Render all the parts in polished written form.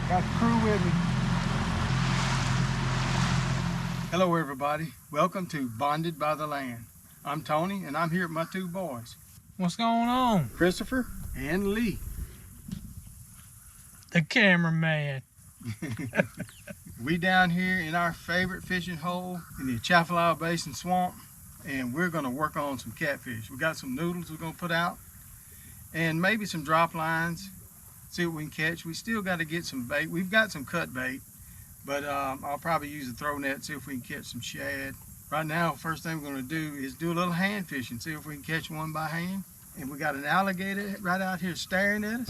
Got the crew with me. Hello everybody, welcome to Bonded by the Land. I'm Tony and I'm here with my two boys. What's going on? Christopher and Lee. The cameraman. We down here in our favorite fishing hole in the Atchafalaya Basin swamp, and we're gonna work on some catfish. We got some noodles we're gonna put out and maybe some drop lines, see what we can catch. We still got to get some bait. We've got some cut bait, but I'll probably use a throw net, see if we can catch some shad. Right now, first thing we're gonna do is do a little hand fishing, see if we can catch one by hand. And we got an alligator right out here staring at us.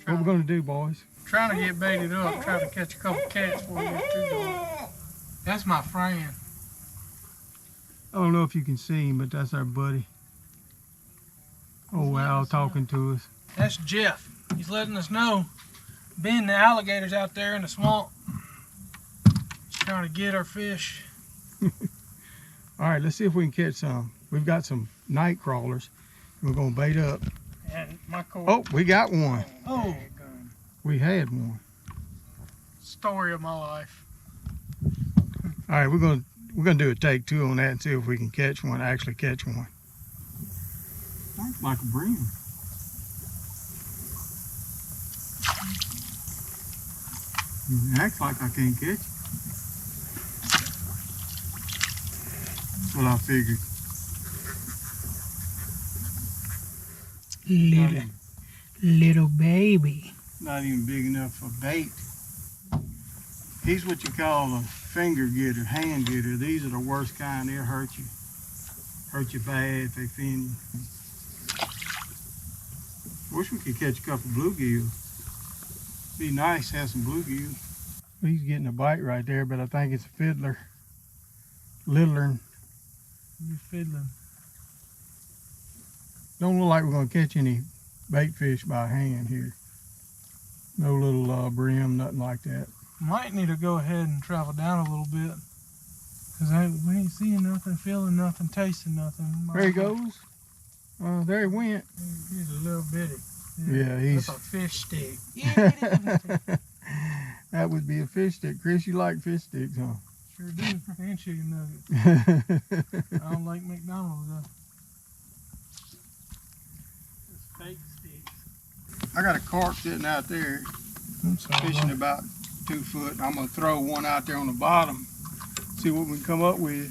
What we're gonna do, boys? Trying to get baited up, trying to catch a couple cats before we get too dark. That's my friend. I don't know if you can see him, but that's our buddy. Oh wow, talking to us. That's Jeff. He's letting us know. Being the alligators out there in the swamp. He's trying to get our fish. All right, let's see if we can catch some. We've got some night crawlers. We're gonna bait up. And my cord. Oh, we got one. Oh, We had one. story of my life. All right, we're gonna do a take two on that and see if we can catch one. Actually catch one. Like a bream. It acts like I can't catch it. That's what I figured. Little baby. Not even big enough for bait. He's what you call a finger getter, hand getter. These are the worst kind. They'll hurt you. Hurt you bad if they fin you. Wish we could catch a couple bluegills. Be nice to have some bluegills. He's getting a bite right there, but I think it's a fiddler. Littler. You're fiddling. Don't look like we're gonna catch any bait fish by hand here. No little brim, nothing like that. Might need to go ahead and travel down a little bit. Because we ain't seeing nothing, feeling nothing, tasting nothing. There he goes. There he went. He's a little bitty. Yeah, he's... That's a fish stick. That would be a fish stick. Chris, you like fish sticks, huh? Sure do. And chicken nuggets. I don't like McDonald's though. It's fake sticks. I got a carp sitting out there fishing about 2 foot. I'm gonna throw one out there on the bottom, see what we can come up with.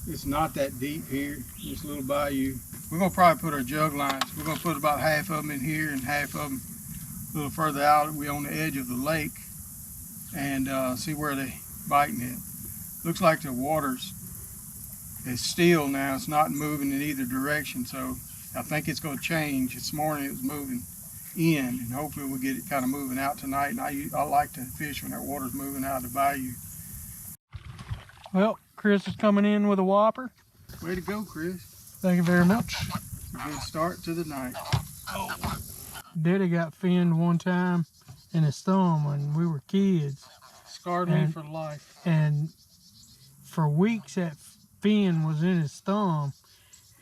It's not that deep here, this little bayou. We're gonna probably put our jug lines. We're gonna put about half of them in here and half of them a little further out. We're on the edge of the lake and see where they biting it. Looks like the water's still now. It's not moving in either direction, so I think it's going to change. This morning it was moving in, and hopefully we'll get it kind of moving out tonight. And I like to fish when that water's moving out of the bayou. Well, Chris is coming in with a whopper. Way to go, Chris. Thank you very much. It's a good start to the night. Daddy got finned one time in his thumb when we were kids. Scarred me for life. And for weeks that fin was in his thumb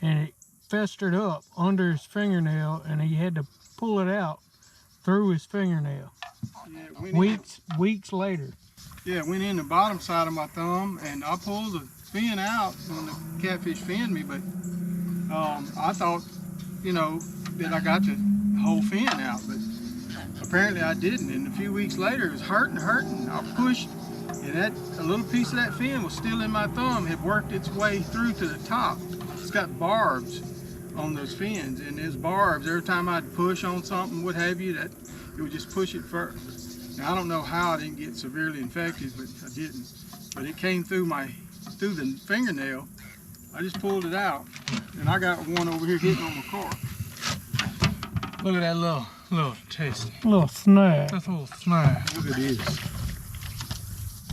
and it festered up under his fingernail and he had to pull it out through his fingernail. Yeah, weeks later. Yeah, it went in the bottom side of my thumb and I pulled the fin out when the catfish finned me, but I thought, you know, that I got the whole fin out, but apparently I didn't. And a few weeks later it was hurting. I pushed and a little piece of that fin was still in my thumb, had worked its way through to the top. It's got barbs on those fins, and there's barbs. Every time I'd push on something, what have you, that it would just push it first. Now I don't know how I didn't get severely infected, but I didn't. But it came through the fingernail. I just pulled it out, and I got one over here hitting on my carp. Look at that little tasty. Little snag. That's a little snag. Look at this.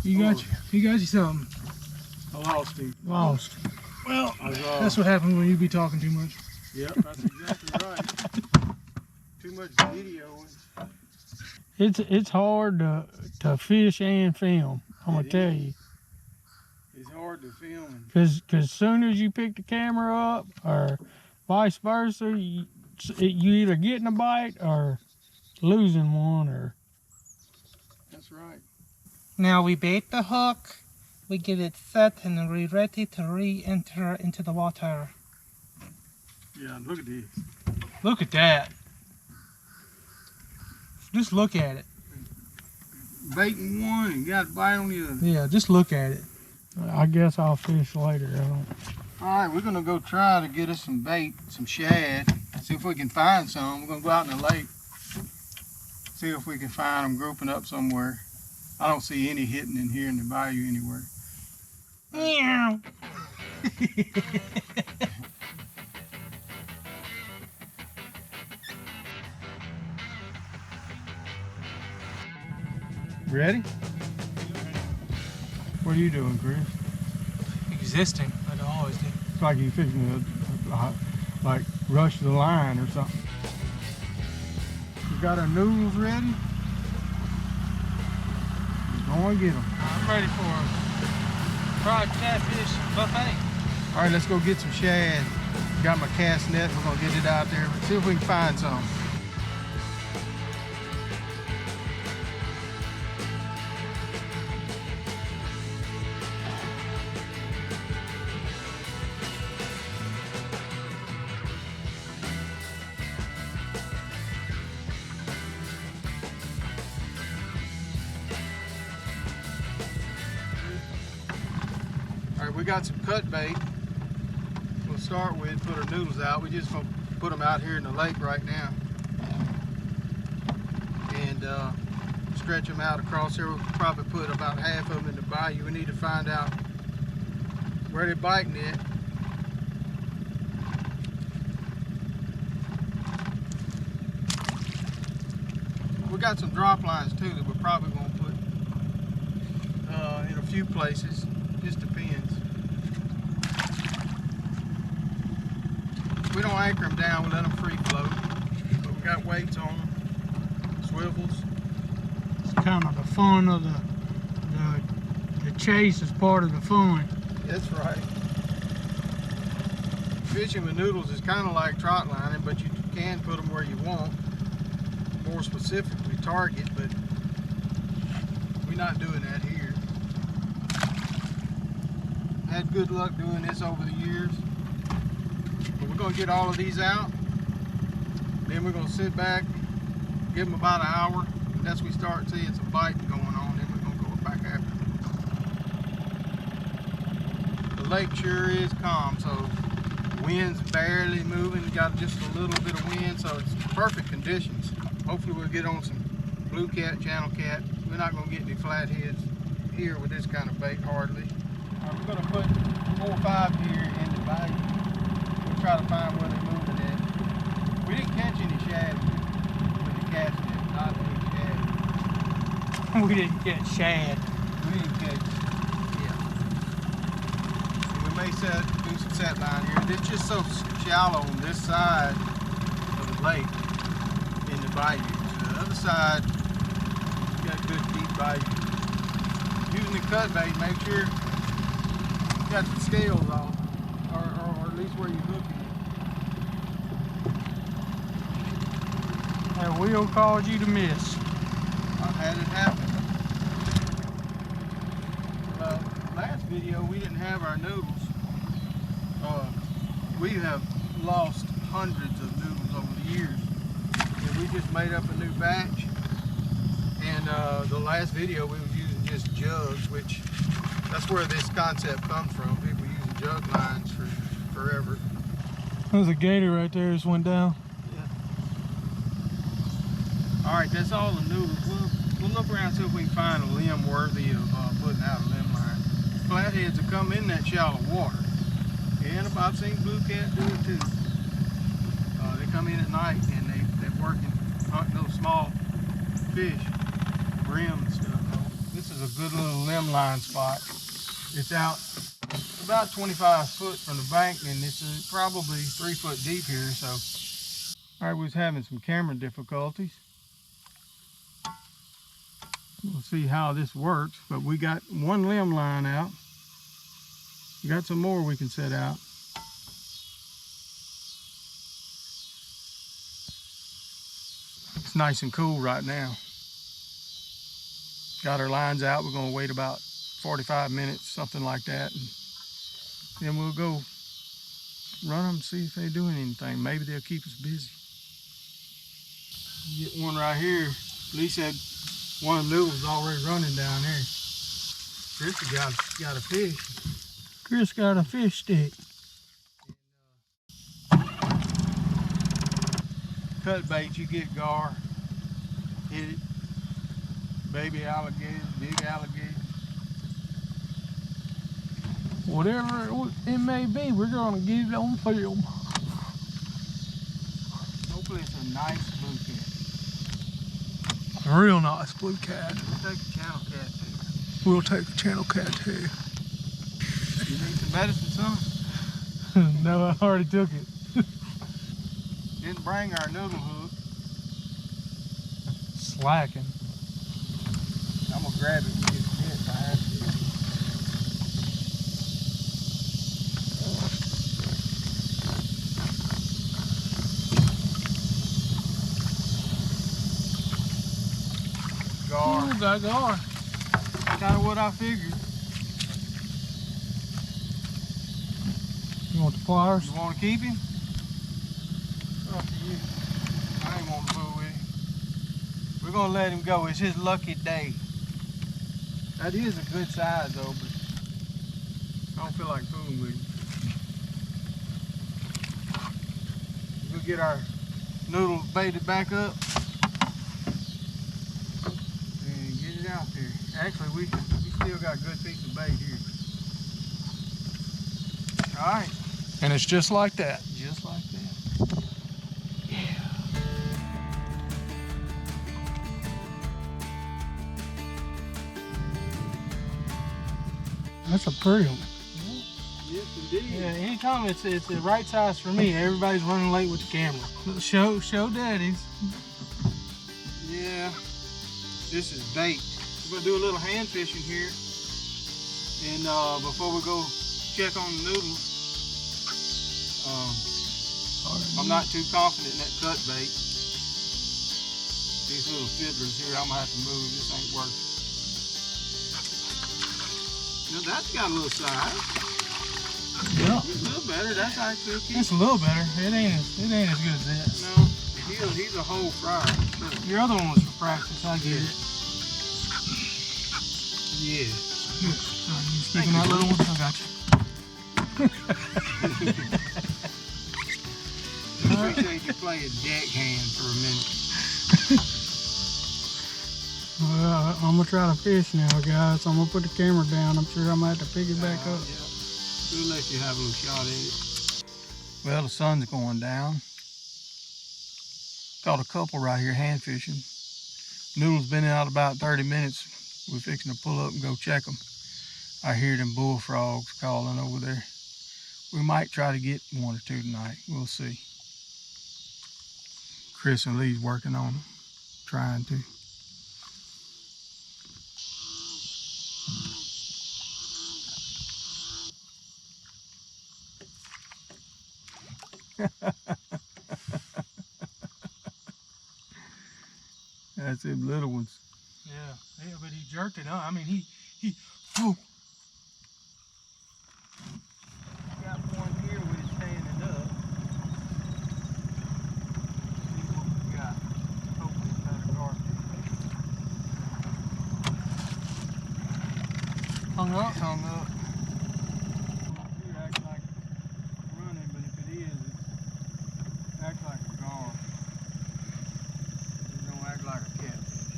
You got you something. I lost him. Lost. Well, that's what happens when you be talking too much. Yep, that's exactly right. Too much video. It's hard to fish and film. I'm gonna tell you. It's hard to film. Cause soon as you pick the camera up, or vice versa, you either getting a bite or losing one, or. That's right. Now we bait the hook, we get it set, and we're ready to re-enter into the water. Yeah, look at this. Look at that. Just look at it. Baiting one and got a bite on the other. Yeah, just look at it. I guess I'll fish later. All right, we're gonna go try to get us some bait, some shad. See if we can find some. We're gonna go out in the lake. See if we can find them grouping up somewhere. I don't see any hitting in here in the bayou anywhere. Meow. Ready? What are you doing, Chris? Existing, like I always do. It's like you fishing like rush the line or something. We got our noodles ready. Go and get them. I'm ready for a fried catfish buffet. All right, let's go get some shad. Got my cast net. We're gonna get it out there. See if we can find some. All right, we got some cut bait. We'll start with, put our noodles out. We just gonna put them out here in the lake right now. And stretch them out across here. We'll probably put about half of them in the bayou. We need to find out where they're biting at. We got some drop lines too that we're probably gonna put in a few places. Just depends. We don't anchor them down, we let them free float. But we got weights on them, swivels. It's kind of the fun of the chase is part of the fun. That's right. Fishing with noodles is kind of like trot lining, but you can put them where you want. More specifically target, but we're not doing that here. Had good luck doing this over the years. But we're gonna get all of these out. Then we're gonna sit back, give them about an hour. And as we start seeing some biting going on, then we're gonna go back after them. The lake sure is calm, so wind's barely moving. We got just a little bit of wind, so it's perfect conditions. Hopefully we'll get on some blue cat, channel cat. We're not gonna get any flatheads here with this kind of bait, hardly. We're going to put 4 or 5 here in the bayou. We'll try to find where they're moving at. We didn't catch any shad with the cast net, not any shad. We didn't get shad. We didn't catch, yeah. And we may do some set line here. It's just so shallow on this side of the lake in the bayou. So the other side, you got good deep bayou. Using the cut bait, make sure got the scales off, or at least where you're hooking it. That wheel caused you to miss. I've had it happen. Last video we didn't have our noodles. We have lost hundreds of noodles over the years. And we just made up a new batch. And the last video we was using just jugs, which that's where this concept comes from. People using jug lines for forever. There's a gator right there just went down. Yeah. All right, that's all the noodles. We'll look around see if we can find a limb worthy of putting out a limb line. Flatheads will come in that shallow water. And I've seen blue cat do it too. They come in at night and they're working, hunting those small fish, brim and stuff. This is a good little limb line spot. It's out about 25 foot from the bank, and it's probably 3 foot deep here. So, all right, we was having some camera difficulties. We'll see how this works, but we got one limb line out. We got some more we can set out. It's nice and cool right now. Got our lines out. We're gonna wait about 45 minutes, something like that, and then we'll go run them, see if they're doing anything. Maybe they'll keep us busy. Get one right here. Lee said one of the Noodles already running down there. Chris got a fish. Chris got a fish stick. Cut bait, you get gar, hit it. Baby alligator, big alligator. Whatever it may be, we're gonna get it on film. Hopefully it's a nice blue cat. A real nice blue cat. We'll take a channel cat too. We'll take a channel cat too. You need some medicine, son? No, I already took it. Didn't bring our noodle hook. Slacking. I'm gonna grab it and get it if I have to. Gar. Ooh, got gar. Kind of what I figured. You want the pliers? You want to keep him? Up to you. I ain't want to fool with him. We're gonna let him go. It's his lucky day. That is a good size though, but I don't feel like fooling with him. We'll get our noodle baited back up and get it out there. Actually, we still got a good piece of bait here. All right. And it's just like that. Just like that. That's a pretty one. Yes, indeed. Yeah, anytime it's the right size for me, everybody's running late with the camera. Show daddies. Yeah, this is bait. We're gonna do a little hand fishing here, and before we go check on the noodles, I'm not too confident in that cut bait. These little fiddlers here, I'm gonna have to move. This ain't working. Now that's got a little size. Yeah. It's a little better. That's actually okay. It's a little better. It ain't as good as this. No, he's a whole fryer. Look. Your other one was for practice. I get it. Yeah. Here, so you just keeping that little one? I got you. I appreciate you playing deckhand for a minute. Well, I'm gonna try to fish now, guys. I'm gonna put the camera down. I'm sure I might have to pick it back up. Yeah. We'll let you have a little shot at it. Well, the sun's going down. Caught a couple right here hand fishing. Noodle's been out about 30 minutes. We're fixing to pull up and go check them. I hear them bullfrogs calling over there. We might try to get one or two tonight. We'll see. Chris and Lee's working on them, trying to. That's them little ones. Yeah, but he jerked it up. I mean, he whew. Got one here with it standing up. See what we got. Hopefully it's not a garfish. Hung up. Hung up. It acts like running, but if it is, it acts like a gar. It don't act like a catfish.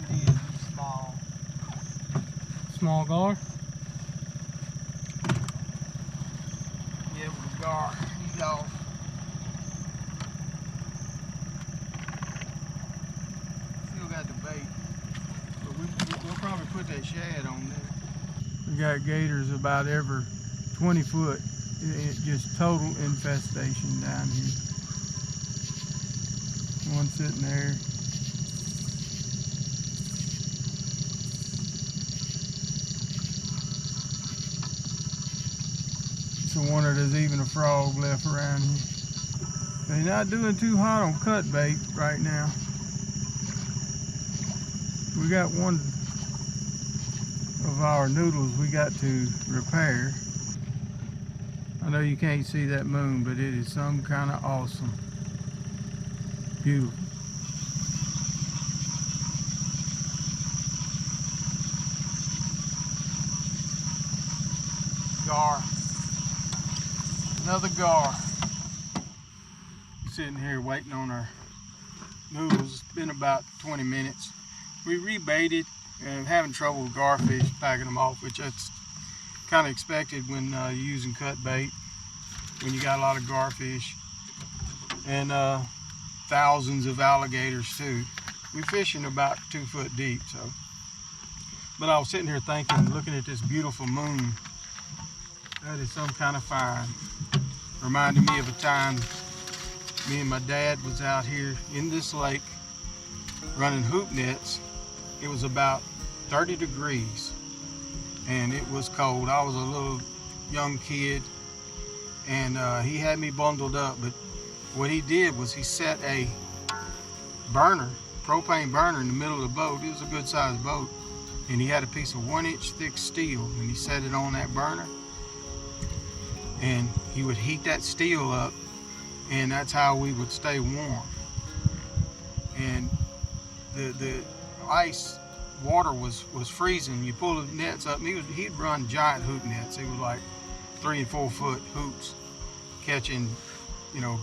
It is. It's small. Small gar. Yeah, with the gar. He's off. Still got the bait. But we'll probably put put that shad on there. We got gators about every 20 foot. Just total infestation down here. One sitting there. It's a wonder there's even a frog left around here. They're not doing too hot on cut bait right now. We got one of our noodles we got to repair. I know you can't see that moon, but it is some kind of awesome. Beautiful. Gar. Another gar. Sitting here waiting on our noodles. It's been about 20 minutes. We rebaited and having trouble with garfish, packing them off, which that's kind of expected when you're using cut bait, when you got a lot of garfish and thousands of alligators too. We're fishing about 2 foot deep, so. But I was sitting here thinking, looking at this beautiful moon, that is some kind of find. Reminded me of a time me and my dad was out here in this lake running hoop nets. It was about 30 degrees and it was cold. I was a little young kid and he had me bundled up, but what he did was he set a burner, propane burner in the middle of the boat. It was a good sized boat, and he had a piece of 1-inch thick steel and he set it on that burner and he would heat that steel up, and that's how we would stay warm. And the ice water was freezing. You pull the nets up, and he'd run giant hoop nets. It was like 3 and 4 foot hoops, catching, you know,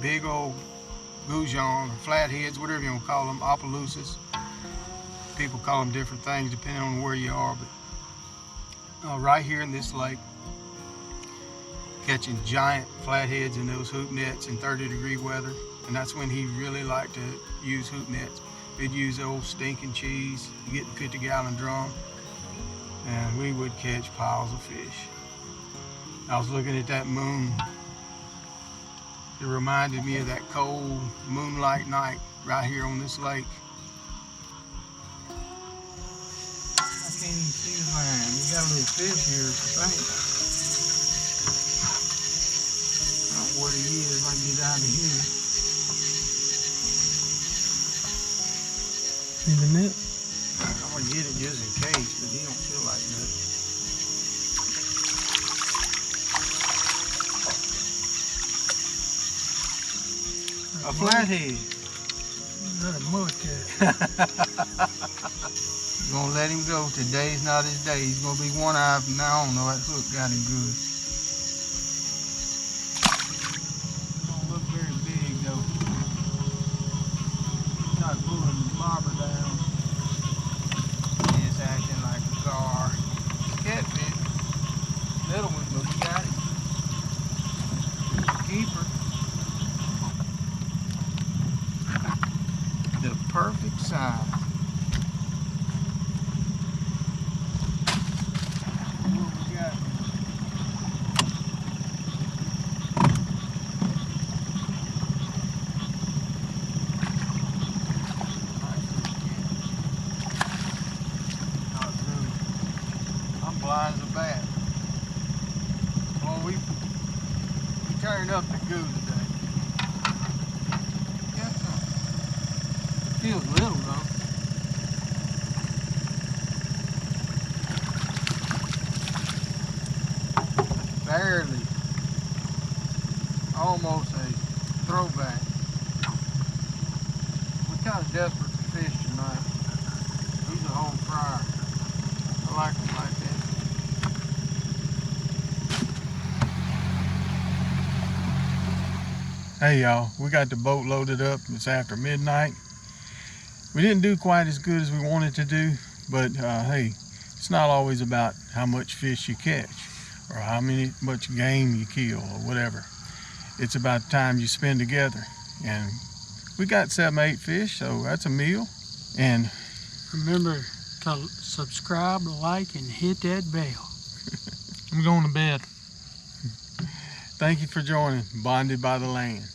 big old goujon or flatheads, whatever you want to call them, Opelousas. People call them different things depending on where you are, but right here in this lake, catching giant flatheads in those hoop nets in 30-degree weather. And that's when he really liked to use hoop nets. We'd use old stinking cheese, get the 50-gallon drum, and we would catch piles of fish. I was looking at that moon. It reminded me of that cold moonlight night right here on this lake. I can't even see the line. We got a little fish here, I think. I don't know what he is. I can get out of here. See the net? I'm gonna get it just in case, but he don't feel like that. A flathead. Not a muckhead. Gonna let him go. Today's not his day. He's gonna be one-eyed from now on. Though that hook got him good. Don't look very big though. He's not pulling the bobber down. He's acting like a gar. Catfish. Little one, but we got it. Keeper. The perfect size. Blind as a bat. Well, we turned up the goo today. Got some. It feels little though. Barely. Almost a throwback. We're kind of desperate to fish tonight. He's a whole fryer. I like him like that. Hey y'all, we got the boat loaded up. It's after midnight. We didn't do quite as good as we wanted to do, but hey, it's not always about how much fish you catch or how much game you kill or whatever. It's about the time you spend together. And we got 7, 8 fish, so that's a meal. And Remember to subscribe, like, and hit that bell. I'm going to bed. Thank you for joining Bonded by the Land.